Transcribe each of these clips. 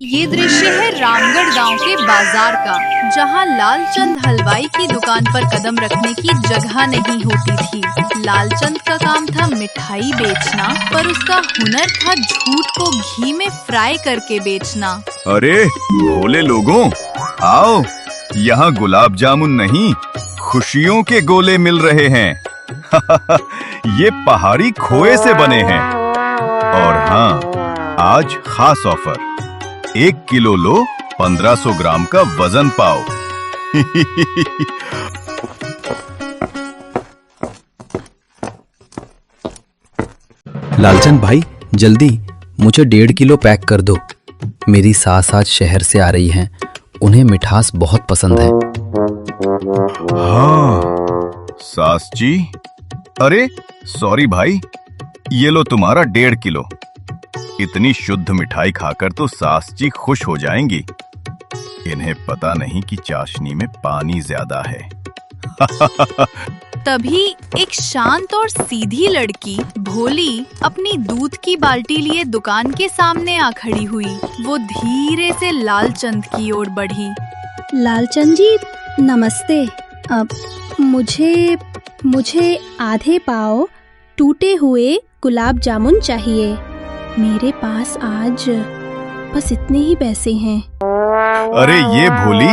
ये दृश्य है रामगढ़ गांव के बाजार का, जहां लालचंद हलवाई की दुकान पर कदम रखने की जगह नहीं होती थी। लालचंद का काम था मिठाई बेचना, पर उसका हुनर था झूठ को घी में फ्राई करके बेचना। अरे भोले लोगों, आओ, यहाँ गुलाब जामुन नहीं, खुशियों के गोले मिल रहे हैं। ये पहाड़ी खोए से बने हैं। और हाँ, आज खास ऑफर, 1 किलो लो, 1500 ग्राम का वजन पाओ। लालचंद भाई, जल्दी मुझे 1.5 किलो पैक कर दो। मेरी सास आज शहर से आ रही हैं, उन्हें मिठास बहुत पसंद है। हाँ सास जी, अरे सॉरी भाई, ये लो तुम्हारा 1.5 किलो। इतनी शुद्ध मिठाई खाकर तो सास जी खुश हो जाएंगी। इन्हें पता नहीं कि चाशनी में पानी ज्यादा है। तभी एक शांत और सीधी लड़की भोली अपनी दूध की बाल्टी लिए दुकान के सामने आ खड़ी हुई। वो धीरे से लालचंद की ओर बढ़ी। लालचंद जी नमस्ते। अब मुझे आधे पाव टूटे हुए गुलाब जामुन चाहिए। मेरे पास आज बस इतने ही पैसे हैं। अरे ये भोली,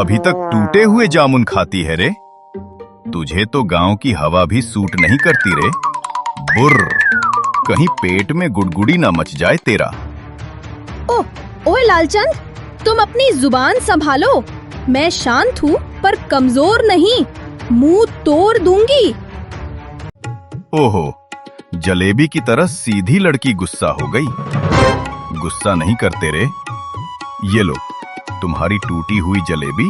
अभी तक टूटे हुए जामुन खाती है रे? तुझे तो गांव की हवा भी सूट नहीं करती रे। बुर्र, कहीं पेट में गुड़गुड़ी ना मच जाए तेरा। ओए लालचंद, तुम अपनी जुबान संभालो। मैं शांत हूँ पर कमजोर नहीं, मुंह तोड़ दूंगी। ओहो, जलेबी की तरह सीधी लड़की गुस्सा हो गई। गुस्सा नहीं करते रे। ये लो तुम्हारी टूटी हुई जलेबी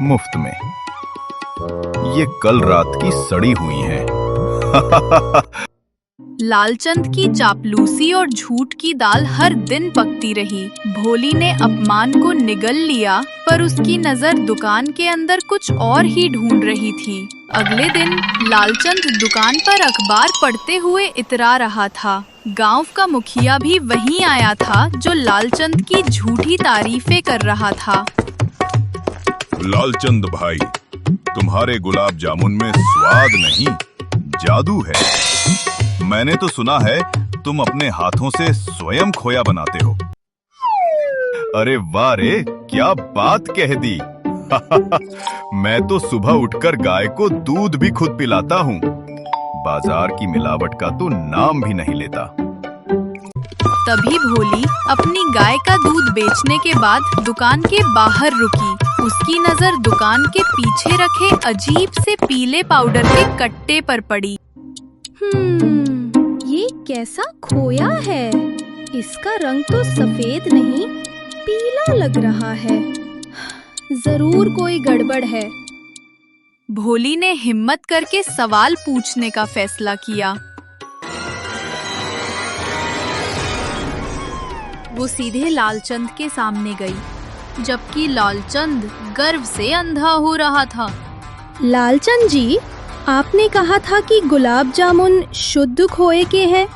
मुफ्त में। ये कल रात की सड़ी हुई है। लालचंद की चापलूसी और झूठ की दाल हर दिन पकती रही। भोली ने अपमान को निगल लिया, पर उसकी नजर दुकान के अंदर कुछ और ही ढूंढ रही थी। अगले दिन लालचंद दुकान पर अखबार पढ़ते हुए इतरा रहा था। गांव का मुखिया भी वहीं आया था, जो लालचंद की झूठी तारीफें कर रहा था। लालचंद भाई, तुम्हारे गुलाब जामुन में स्वाद नहीं, जादू है। मैंने तो सुना है तुम अपने हाथों से स्वयं खोया बनाते हो। अरे वाह रे, क्या बात कह दी। मैं तो सुबह उठकर गाय को दूध भी खुद पिलाता हूँ। बाजार की मिलावट का तो नाम भी नहीं लेता। तभी भोली अपनी गाय का दूध बेचने के बाद दुकान के बाहर रुकी। उसकी नजर दुकान के पीछे रखे अजीब से पीले पाउडर के कट्टे पर पड़ी। ये कैसा खोया है? इसका रंग तो सफेद नहीं, पीला लग रहा है। जरूर कोई गड़बड़ है। भोली ने हिम्मत करके सवाल पूछने का फैसला किया। वो सीधे लालचंद के सामने गई, जबकि लालचंद गर्व से अंधा हो रहा था। लालचंद जी, आपने कहा था कि गुलाब जामुन शुद्ध खोए के हैं,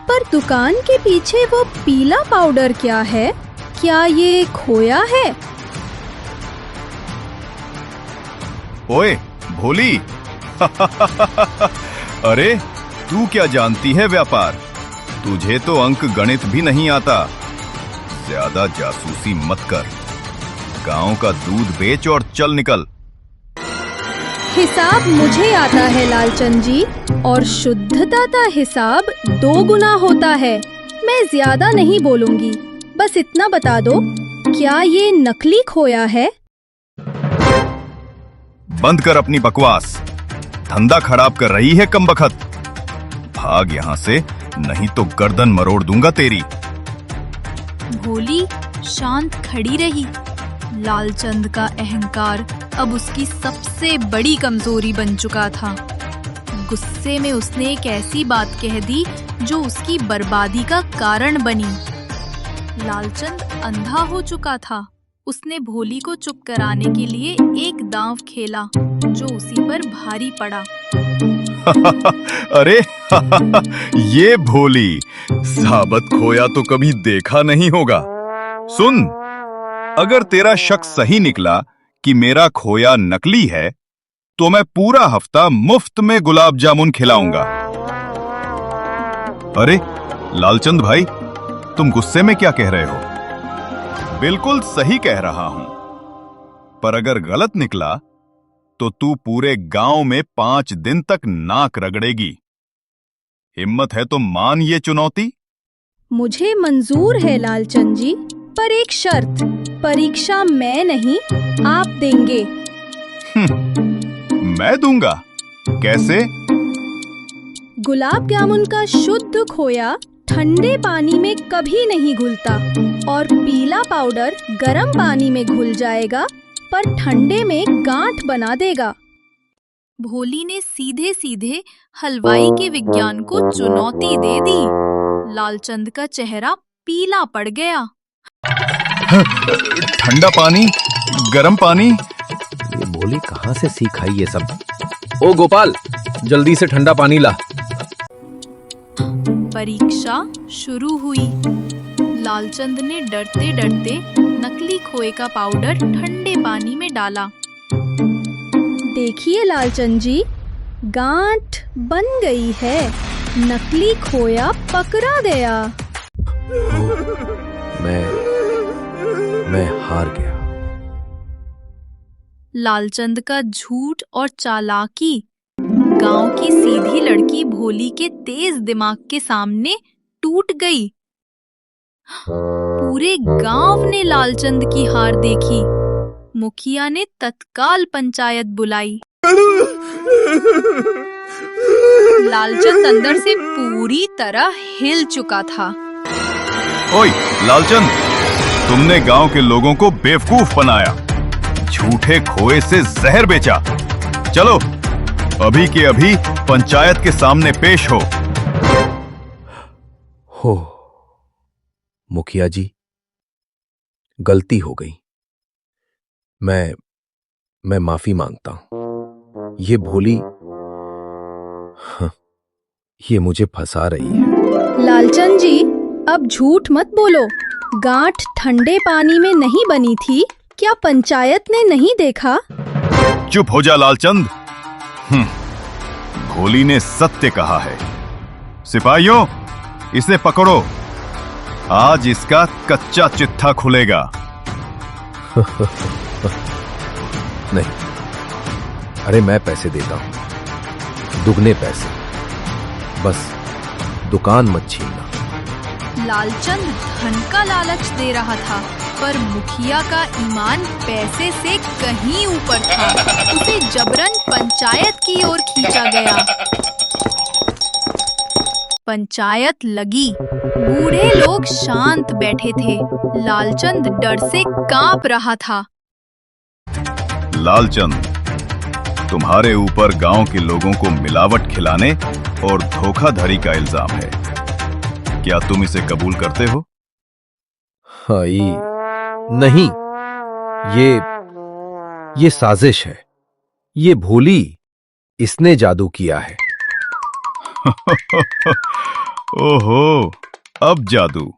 पर दुकान के पीछे वो पीला पाउडर क्या है? क्या ये खोया है? ओए भोली, अरे तू क्या जानती है व्यापार? तुझे तो अंक गणित भी नहीं आता। ज्यादा जासूसी मत कर। गांव का दूध बेच और चल निकल। हिसाब मुझे आता है लालचंद जी, और शुद्धता का हिसाब 2 गुना होता है। मैं ज्यादा नहीं बोलूंगी, बस इतना बता दो, क्या ये नकली खोया है? बंद कर अपनी बकवास। धंधा खराब कर रही है कमबख्त। भाग यहाँ से, नहीं तो गर्दन मरोड़ दूंगा तेरी। भोली शांत खड़ी रही। लालचंद का अहंकार अब उसकी सबसे बड़ी कमजोरी बन चुका था। गुस्से में उसने एक ऐसी बात कह दी जो उसकी बर्बादी का कारण बनी। लालचंद अंधा हो चुका था। उसने भोली को चुप कराने के लिए एक दांव खेला, जो उसी पर भारी पड़ा। अरे ये भोली, साबत खोया तो कभी देखा नहीं होगा। सुन, अगर तेरा शक सही निकला कि मेरा खोया नकली है, तो मैं पूरा हफ्ता मुफ्त में गुलाब जामुन खिलाऊंगा। अरे लालचंद भाई, तुम गुस्से में क्या कह रहे हो? बिल्कुल सही कह रहा हूं, पर अगर गलत निकला तो तू पूरे गांव में 5 दिन तक नाक रगड़ेगी। हिम्मत है तो मान ये चुनौती। मुझे मंजूर है लालचंद जी, पर एक शर्त, परीक्षा मैं नहीं आप देंगे। मैं दूंगा? कैसे? गुलाब जामुन का शुद्ध खोया ठंडे पानी में कभी नहीं घुलता और पीला पाउडर गर्म पानी में घुल जाएगा पर ठंडे में गांठ बना देगा। भोली ने सीधे सीधे हलवाई के विज्ञान को चुनौती दे दी। लालचंद का चेहरा पीला पड़ गया। ठंडा पानी, गर्म पानी? ये भोली कहाँ से सीख आई ये सब? ओ गोपाल, जल्दी से ठंडा पानी ला। परीक्षा शुरू हुई। लालचंद ने डरते डरते नकली खोए का पाउडर ठंडे पानी में डाला। देखिए लालचंद जी, गांठ बन गई है, नकली खोया पकड़ा गया। मैं हार गया। लालचंद का झूठ और चालाकी गांव की सीधी लड़की भोली के तेज दिमाग के सामने टूट गई। पूरे गांव ने लालचंद की हार देखी। मुखिया ने तत्काल पंचायत बुलाई। लालचंद अंदर से पूरी तरह हिल चुका था। ओए लालचंद, तुमने गांव के लोगों को बेवकूफ बनाया, झूठे खोए से जहर बेचा। चलो अभी के अभी पंचायत के सामने पेश हो। मुखिया जी, गलती हो गई। मैं माफी मांगता हूं। ये भोली, ये मुझे फंसा रही है। लालचंद जी, अब झूठ मत बोलो। गांठ ठंडे पानी में नहीं बनी थी, क्या पंचायत ने नहीं देखा? चुप हो जा लालचंद। भोली ने सत्य कहा है। सिपाहियों, इसे पकड़ो। आज इसका कच्चा चिट्ठा खुलेगा। नहीं, अरे मैं पैसे देता हूं, दुगने पैसे। बस दुकान मत छीनना। लालचंद धन का लालच दे रहा था, पर मुखिया का ईमान पैसे से कहीं ऊपर था। उसे जबरन पंचायत की ओर खींचा गया। पंचायत लगी। बूढ़े लोग शांत बैठे थे। लालचंद डर से कांप रहा था। लालचंद, तुम्हारे ऊपर गांव के लोगों को मिलावट खिलाने और धोखाधड़ी का इल्जाम है। क्या तुम इसे कबूल करते हो? हाई, नहीं, ये साजिश है। ये भोली, इसने जादू किया है। ओहो, अब जादू।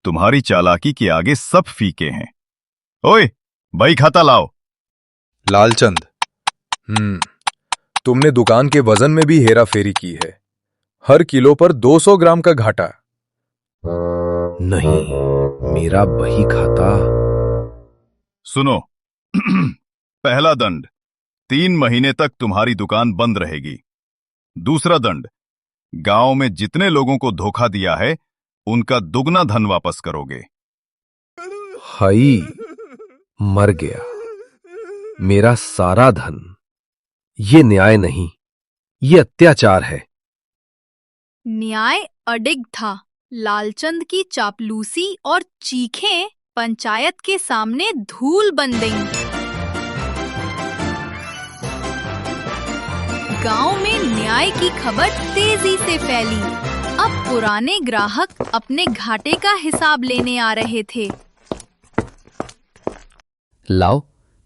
तुम्हारी चालाकी के आगे सब फीके हैं। ओए, बही खाता लाओ। लालचंद, तुमने दुकान के वजन में भी हेरा फेरी की है। हर किलो पर 200 ग्राम का घाटा। नहीं, मेरा बही खाता। सुनो, पहला दंड, 3 महीने तक तुम्हारी दुकान बंद रहेगी। दूसरा दंड, गांव में जितने लोगों को धोखा दिया है उनका दुगना धन वापस करोगे। हाई, मर गया मेरा सारा धन। ये न्याय नहीं, ये अत्याचार है। न्याय अडिग था। लालचंद की चापलूसी और चीखें पंचायत के सामने धूल बन गईं। गांव में न्याय की खबर तेजी से फैली। अब पुराने ग्राहक अपने घाटे का हिसाब लेने आ रहे थे। लाओ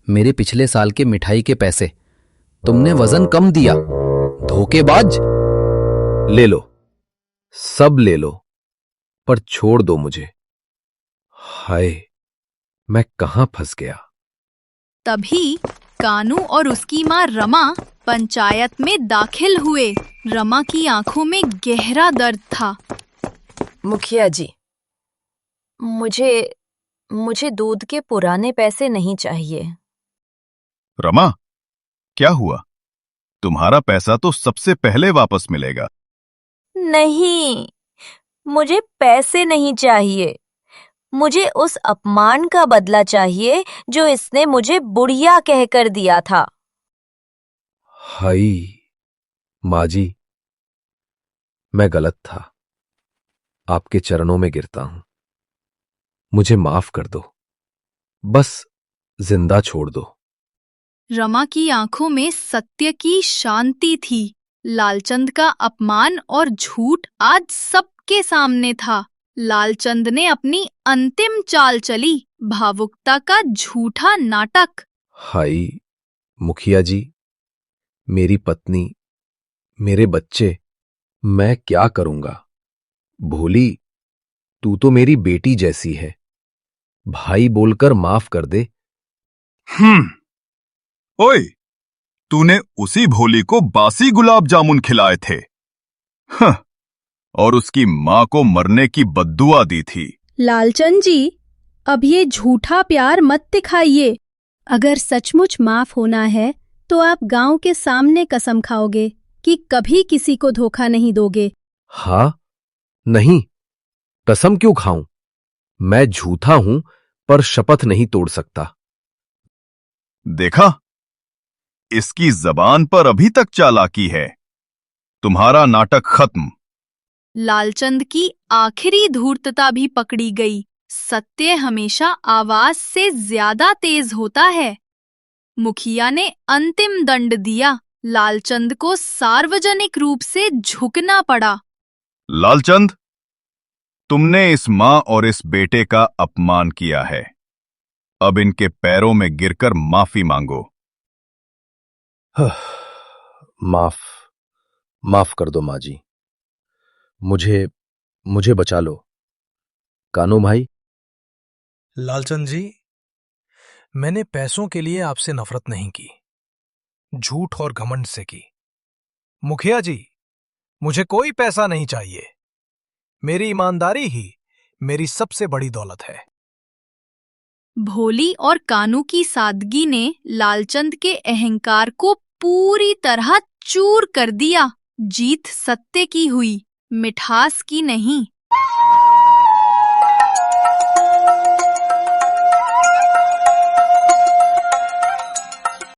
मेरे पिछले साल के मिठाई के पैसे। तुमने वजन कम दिया, धोखेबाज। ले लो, सब ले लो, पर छोड़ दो मुझे। हाय, मैं कहाँ फंस गया। तभी कानू और उसकी माँ रमा पंचायत में दाखिल हुए। रमा की आंखों में गहरा दर्द था। मुखिया जी, मुझे दूध के पुराने पैसे नहीं चाहिए। रमा, क्या हुआ? तुम्हारा पैसा तो सबसे पहले वापस मिलेगा। नहीं, मुझे पैसे नहीं चाहिए। मुझे उस अपमान का बदला चाहिए जो इसने मुझे बुढ़िया कहकर दिया था। हाय माँ जी, मैं गलत था। आपके चरणों में गिरता हूं। मुझे माफ कर दो। बस जिंदा छोड़ दो। रमा की आंखों में सत्य की शांति थी। लालचंद का अपमान और झूठ आज सबके सामने था। लालचंद ने अपनी अंतिम चाल चली, भावुकता का झूठा नाटक। हाय मुखिया जी, मेरी पत्नी, मेरे बच्चे, मैं क्या करूंगा? भोली, तू तो मेरी बेटी जैसी है। भाई बोलकर माफ कर दे। ओए, तूने उसी भोली को बासी गुलाब जामुन खिलाए थे। हं, और उसकी मां को मरने की बद्दुआ दी थी। लालचंद जी, अब ये झूठा प्यार मत दिखाइए। अगर सचमुच माफ होना है तो आप गांव के सामने कसम खाओगे कि कभी किसी को धोखा नहीं दोगे। हाँ? नहीं, कसम क्यों खाऊं? मैं झूठा हूं पर शपथ नहीं तोड़ सकता। देखा, इसकी जबान पर अभी तक चालाकी है। तुम्हारा नाटक खत्म। लालचंद की आखिरी धूर्तता भी पकड़ी गई। सत्य हमेशा आवाज से ज्यादा तेज होता है। मुखिया ने अंतिम दंड दिया। लालचंद को सार्वजनिक रूप से झुकना पड़ा। लालचंद, तुमने इस मां और इस बेटे का अपमान किया है। अब इनके पैरों में गिरकर माफी मांगो। माफ कर दो माँ जी। मुझे बचा लो। कानू भाई। लालचंद जी, मैंने पैसों के लिए आपसे नफरत नहीं की, झूठ और घमंड से की। मुखिया जी, मुझे कोई पैसा नहीं चाहिए। मेरी ईमानदारी ही मेरी सबसे बड़ी दौलत है। भोली और कानू की सादगी ने लालचंद के अहंकार को पूरी तरह चूर कर दिया। जीत सत्य की हुई, मिठास की नहीं।